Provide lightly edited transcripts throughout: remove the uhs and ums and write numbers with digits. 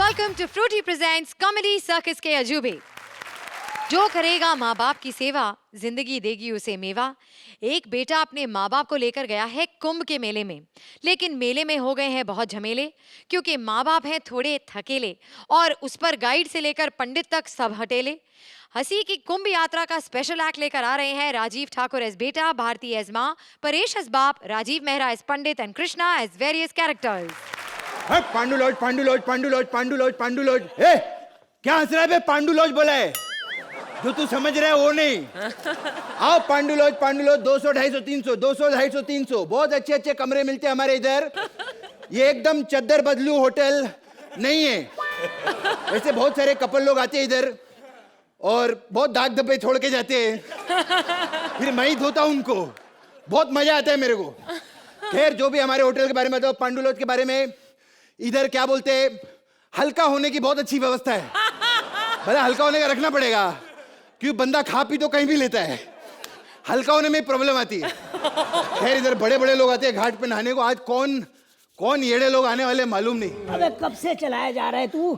Welcome to Frooti presents Comedy Circus के अजूबे। जो करेगा माँ बाप की सेवा, जिंदगी देगी उसे मेवा। एक बेटा अपने माँ बाप को लेकर गया है कुंभ के मेले में, लेकिन मेले में हो गए हैं बहुत झमेले, क्योंकि माँ बाप हैं थोड़े थकेले और उस पर गाइड से लेकर पंडित तक सब हटेले। हंसी की कुंभ यात्रा का स्पेशल एक्ट लेकर आ रहे हैं राजीव ठाकुर एज बेटा, भारती एज माँ, परेश एज बाप, Rajeev Mehra as Pandit and Krishna as various characters. पांडुलॉज पांडुलॉज पांडुलॉज पांडुलॉज पांडुलॉज। ए क्या हंस रहा है बे? पांडुलॉज बोला है, जो तू समझ रहा है वो नहीं। आओ पांडुलॉज पांडुलॉज 200 250 300 200 250 300 बहुत अच्छे अच्छे कमरे मिलते हैं हमारे इधर। ये एकदम चद्दर बदलू होटल नहीं है। वैसे बहुत सारे कपल लोग आते हैं इधर और बहुत दाग धब्बे छोड़ के जाते हैं, फिर मैं ही धोता हूं उनको। बहुत मजा आता है मेरे को। खैर जो भी हमारे होटल के बारे में बताओ, पांडुलॉज के बारे में इधर क्या बोलते हैं, हल्का होने की बहुत अच्छी व्यवस्था है। भला हल्का होने का रखना पड़ेगा, क्योंकि बंदा खा पी तो कहीं भी लेता है, हल्का होने में प्रॉब्लम आती है। खैर इधर बड़े बड़े लोग आते हैं घाट पे नहाने को। आज कौन कौन येड़े लोग आने वाले मालूम नहीं। अबे कब से चलाया जा रहा है तू?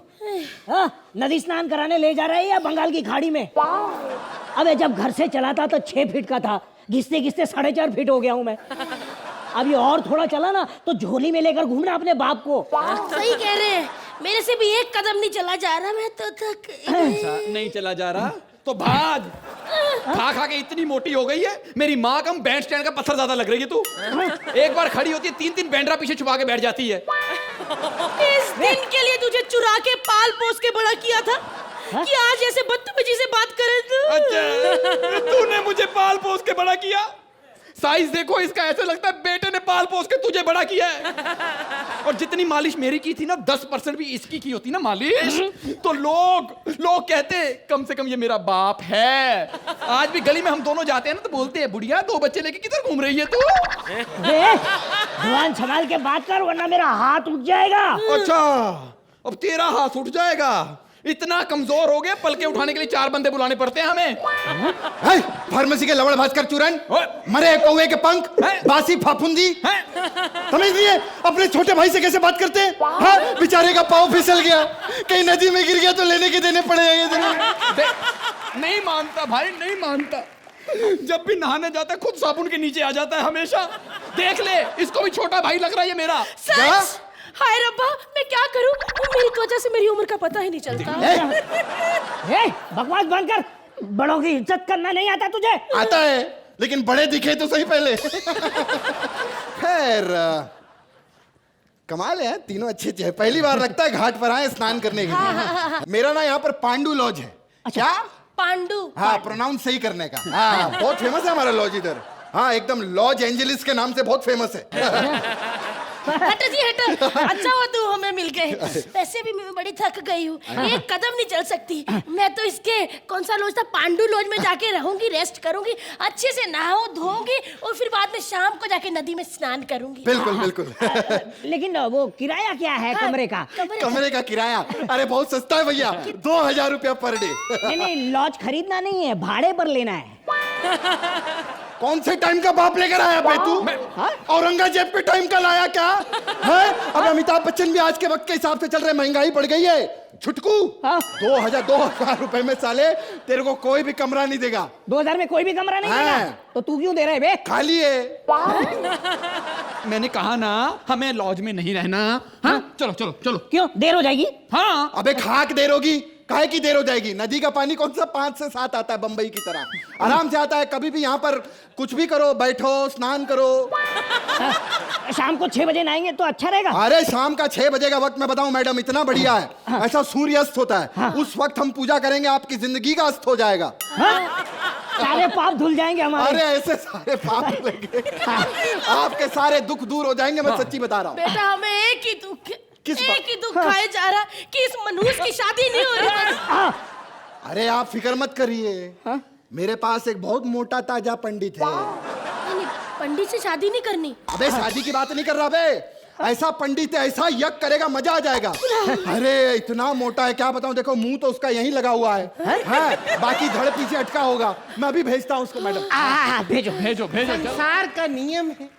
नदी स्नान कराने ले जा रहा है या बंगाल की खाड़ी में? अबे जब घर से चला था तो 6 फीट का था, घिसते घिसते 4.5 फीट हो गया हूँ मैं। अभी और थोड़ा चला ना तो झोली में लेकर घूमना अपने बाप को। सही कह रहे हैं, मेरे से भी एक कदम नहीं चला जा रहा, मैं तो थक। नहीं चला जा रहा तो भाग। खा खा के इतनी मोटी हो गई है, मेरी माँ कम बैंड स्टैंड का पत्थर ज्यादा लग रही है तू। एक बार खड़ी होती है 3-3 बैंड्रा पीछे छुपा के बैठ जाती है। इस दिन के लिए तुझे चुरा के पाल पोस के बड़ा किया था कि आज ऐसे बदतमीजी से बात करे तू। अच्छा तूने मुझे पाल पोस के बड़ा किया? साइज देखो इसका, ऐसे लगता है बेटे ने पाल पोस के तुझे बड़ा किया है। और जितनी मालिश मेरी की थी ना, 10% भी इसकी की होती ना मालिश, तो लोग कहते कम से कम ये मेरा बाप है। आज भी गली में हम दोनों जाते हैं ना तो बोलते हैं, बुढ़िया 2 बच्चे लेके किधर घूम रही है तू? जुबान संभाल के बात कर वरना मेरा हाथ उठ जाएगा। अच्छा अब तेरा हाथ उठ जाएगा? इतना कमजोर हो गए, पलके उठाने के लिए 4 बंदे बुलाने पड़ते हैं हमें। फार्मेसी के लवड़ भास्कर चूरन, मरे कौवे के पंख, बासी फाफुंदी, समझ लिए अपने छोटे भाई से कैसे बात करते हैं? हाँ, बेचारे का पाँव फिसल गया, कहीं नदी में गिर गया तो लेने के देने पड़ेंगे। नहीं मानता भाई, नहीं मानता। जब भी नहाने जाता है खुद साबुन के नीचे आ जाता है हमेशा। देख ले, इसको भी छोटा भाई लग रहा है ये मेरा। हाय रब्बा, मैं क्या करूं? मेरी त्वचा से मेरी उम्र का पता ही नहीं चलता। बकवास बंद कर, बड़ों की इज्जत करना नहीं आता तुझे? आता है, लेकिन बड़े दिखे तो सही पहले। खैर कमाल है, तीनों अच्छे अच्छे हैं। पहली बार लगता है घाट पर आए स्नान करने के लिए। मेरा ना यहाँ पर पांडु लॉज है। अच्छा। क्या? पांडु। हाँ, प्रोनाउंस सही करने का। हाँ, बहुत फेमस है हमारा लॉज इधर। हाँ, एकदम लॉज एंजेलिस के नाम से बहुत फेमस है। हट जी हट, अच्छा हुआ तू हमें मिल गए। वैसे भी मैं बड़ी थक गई हूँ, एक कदम नहीं चल सकती। मैं तो इसके कौन सा लॉज था, पांडु लॉज में जाके रहूंगी, रेस्ट करूंगी, अच्छे से नहाऊं धोऊंगी और फिर बाद में शाम को जाके नदी में स्नान करूंगी। बिल्कुल बिल्कुल। लेकिन वो किराया क्या है कमरे का? कमरे का किराया? अरे बहुत सस्ता है भैया, 2000 रुपया पर डे। नहीं, लॉज खरीदना नहीं है, भाड़े पर लेना है। कौन से टाइम का बाप लेकर आया बे तू? औरंगजेब के टाइम का लाया क्या है? अब अमिताभ बच्चन भी आज के वक्त के हिसाब से चल रहे, महंगाई बढ़ गई है। छुटकू 2000 रुपए में साले तेरे को कोई भी कमरा नहीं देगा। 2000 में कोई भी कमरा नहीं देगा? तो तू क्यों दे रहा है बे? खाली है। मैंने कहा ना हमें लॉज में नहीं रहना। हाँ चलो चलो चलो। क्यों देर हो जाएगी? हाँ। अबे खाक देर होगी, काहे की देर हो जाएगी? नदी का पानी कौन सा 5 से 7 आता है बंबई की तरह, आराम से आता है। कभी भी यहाँ पर कुछ भी करो, बैठो, स्नान करो। शाम को 6 बजे नहाएंगे तो अच्छा रहेगा। अरे शाम का 6 बजे का वक्त मैं बताऊं मैडम, इतना बढ़िया है। ऐसा सूर्यास्त होता है, उस वक्त हम पूजा करेंगे, आपकी जिंदगी का अस्त हो जाएगा। सारे पाप धुल जाएंगे हमारे। अरे ऐसे सारे पाप धुलेंगे, आपके सारे दुख दूर हो जाएंगे। मैं सच्ची बता रहा हूँ। बेटा हमें एक ही दुख, किस एक ही दुख खाए जा रहा कि इस मनुष्य की शादी नहीं हो रही। अरे आप फिक्र मत करिए, मेरे पास एक बहुत मोटा ताजा पंडित है। पंडित से शादी नहीं करनी? अबे शादी की बात नहीं कर रहा बे, ऐसा पंडित है, ऐसा यज्ञ करेगा, मजा आ जाएगा। अरे इतना मोटा है क्या बताऊं, देखो मुंह तो उसका यहीं लगा हुआ है, हाँ, बाकी धड़ पीछे अटका होगा। मैं अभी भेजता हूँ उसको मैडम। भेजो भेजो भेजो। संसार का नियम है,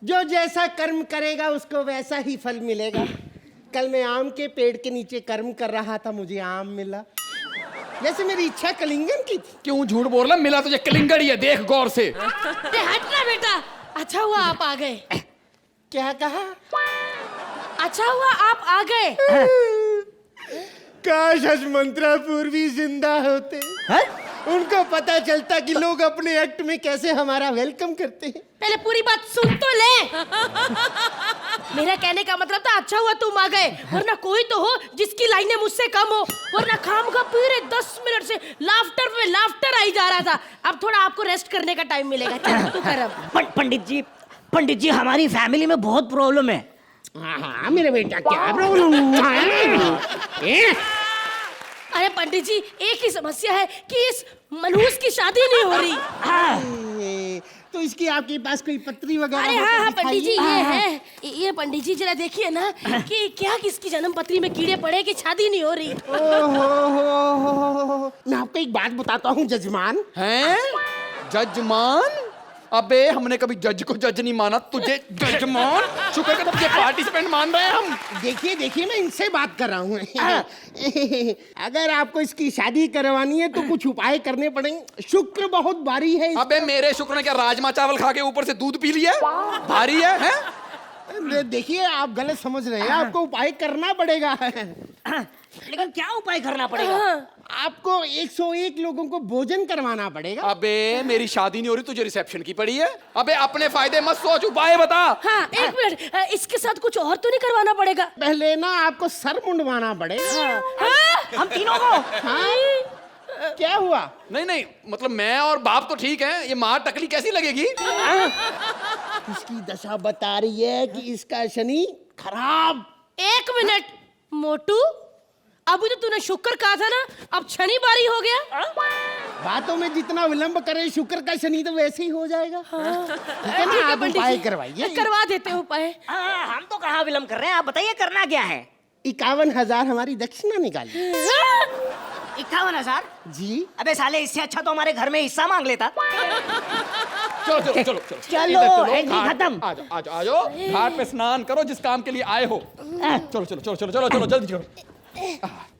जो जैसा कर्म करेगा उसको वैसा ही फल मिलेगा। कल मैं आम के पेड़ के नीचे कर्म कर रहा था, मुझे आम मिला। वैसे मेरी इच्छा कलिंगन की थी। क्यों झूठ बोल रहा? मिला तुझे कलिंगड़ ही है, देख गौर से। अरे हटना बेटा, अच्छा हुआ आप आ गए। क्या कहा? अच्छा हुआ आप आ गए। काश आज मंत्रापुर भी जिंदा होते। उनको पता चलता कि लोग अपने एक्ट में कैसे हमारा वेलकम करते हैं। पहले पूरी बात सुन तो ले। मेरा कहने का मतलब था अच्छा हुआ तुम आ गए, वरना कोई तो हो जिसकी लाइनें मुझसे कम हो, वरना खामखा पूरे 10 मिनट से लाफ्टर में लाफ्टर आई जा रहा था। अब थोड़ा आपको रेस्ट करने का टाइम मिलेगा। चल तू कर अब। पंडित जी हमारी फैमिली में बहुत प्रॉब्लम है। हाँ मेरे बेटा, क्या प्रॉब्लम है? अरे पंडित जी, एक ही समस्या है कि इस मनहूस की शादी नहीं हो रही। तो इसकी आपके पास कोई पत्री वगैरह? अरे हाँ पंडित जी, ये है। ये पंडित जी जरा देखिए ना कि क्या किसकी जन्म पत्री में कीड़े पड़े कि शादी नहीं हो रही। ओहो, मैं आपको एक बात बताता हूँ जजमान। हैं? जजमान? अबे हमने कभी जज को जज नहीं माना, तुझे जजमान? शुक्र कर तुझे पार्टिसिपेंट मान रहे हैं हम। देखिए मैं इनसे बात कर रहा हूँ। अगर आपको इसकी शादी करवानी है तो कुछ उपाय करने पड़ेंगे। शुक्र बहुत भारी है। अबे मेरे शुक्र ने क्या राजमा चावल खा के ऊपर से दूध पी लिया? भारी है? देखिए आप गलत समझ रहे हैं, आपको उपाय करना पड़ेगा। लेकिन क्या उपाय करना पड़ेगा? आपको 101 लोगों को भोजन करवाना पड़ेगा। अबे मेरी शादी नहीं हो रही, तुझे रिसेप्शन की पड़ी है। अबे अपने फायदे मत सोच, उपाय बता। हाँ एक मिनट, इसके साथ कुछ और तो नहीं करवाना पड़ेगा? पहले ना आपको सर मुंडवाना पड़ेगा। हम तीनों को। हाँ? क्या हुआ? नहीं मतलब मैं और बाप तो ठीक है, ये माँ टकली कैसी लगेगी? इसकी दशा बता रही है कि इसका शनि खराब। एक मिनट मोटू, अभी तो तूने शुक्र कहा था ना, अब शनि बारी हो गया। बातों में जितना विलंब करे शुक्र का शनि तो वैसे ही हो जाएगा। ठीक है ना, आप पंडित उपाय जी, करवाइए। करवा देते हैं उपाय। हम तो कहाँ विलम्ब कर रहे हैं, आप बताइए करना क्या है? 51,000 हमारी दक्षिणा निकाली। 51,000? जी। अबे साले, इससे अच्छा तो हमारे घर में हिस्सा मांग लेता। चलो चलो एक ही खत्म। आ जाओ घाट पे स्नान करो जिस काम के लिए आए हो। चलो जल्दी चलो।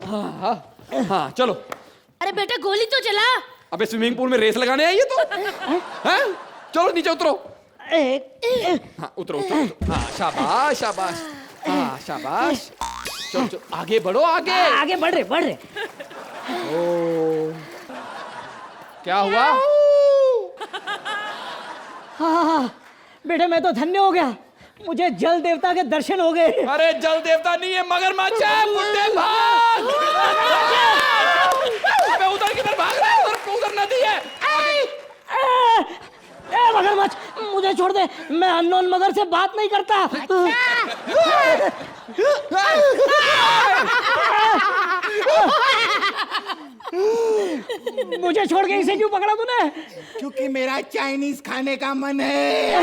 हाँ चलो। अरे बेटा गोली तो चला। अबे स्विमिंग पूल में रेस लगाने आई है तो? हैं? चलो नीचे उतरो। हाँ उतरो। हाँ शाबाश। हाँ शाबाश। चलो आगे बढ़ो, आगे बढ़ रहे। ओ क्या हुआ? हाँ बेटे, मैं तो धन्य हो गया, मुझे जल देवता के दर्शन हो गए। अरे जल देवता नहीं है, मगरमच्छ है। बुड्ढे भाग! अबे उधर किधर भाग रहा है? उधर नदी है। मगरमच्छ मुझे छोड़ दे, मैं अननोन मगर से बात नहीं करता। मुझे छोड़ के इसे क्यों पकड़ा तूने? क्योंकि मेरा चाइनीज खाने का मन है।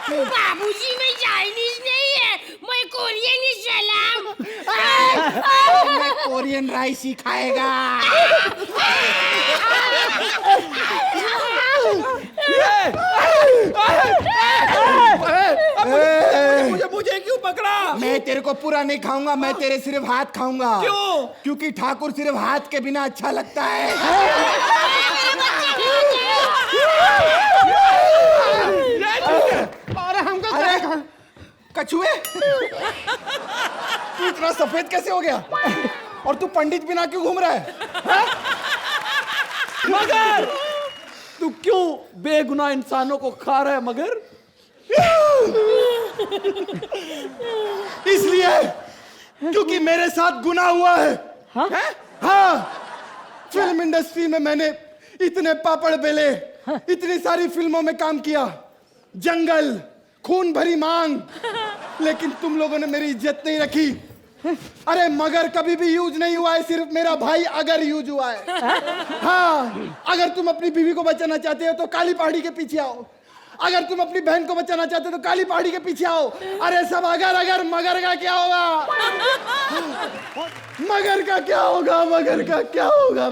बाबूजी मैं चाइनीज नहीं है, मैं कोरियन ही सलाम। मैं कोरियन राइस ही खाएगा। मुझे क्यों पकड़ा? मैं तेरे को पूरा नहीं खाऊंगा, मैं तेरे सिर्फ हाथ खाऊंगा। क्यों? क्योंकि ठाकुर सिर्फ हाथ के बिना अच्छा लगता है। और हमको अरे कछुए, तू इतना सफेद कैसे हो गया? और तू पंडित बिना क्यों घूम रहा है? मगर तू क्यों बेगुनाह इंसानों को खा रहा है मगर? इसलिए क्योंकि मेरे साथ गुनाह हुआ है। हाँ, फिल्म इंडस्ट्री में मैंने इतने पापड़ बेले, इतनी सारी फिल्मों में काम किया, जंगल, खून भरी मांग, लेकिन तुम लोगों ने मेरी इज्जत नहीं रखी। अरे मगर कभी भी यूज नहीं हुआ है, सिर्फ मेरा भाई अगर यूज हुआ है। हाँ, अगर तुम अपनी बीवी को बचाना चाहते हो तो काली पहाड़ी के पीछे आओ। अगर तुम अपनी बहन को बचाना चाहते हो तो काली पहाड़ी के पीछे आओ। अरे सब अगर मगर का क्या होगा? मगर का क्या होगा?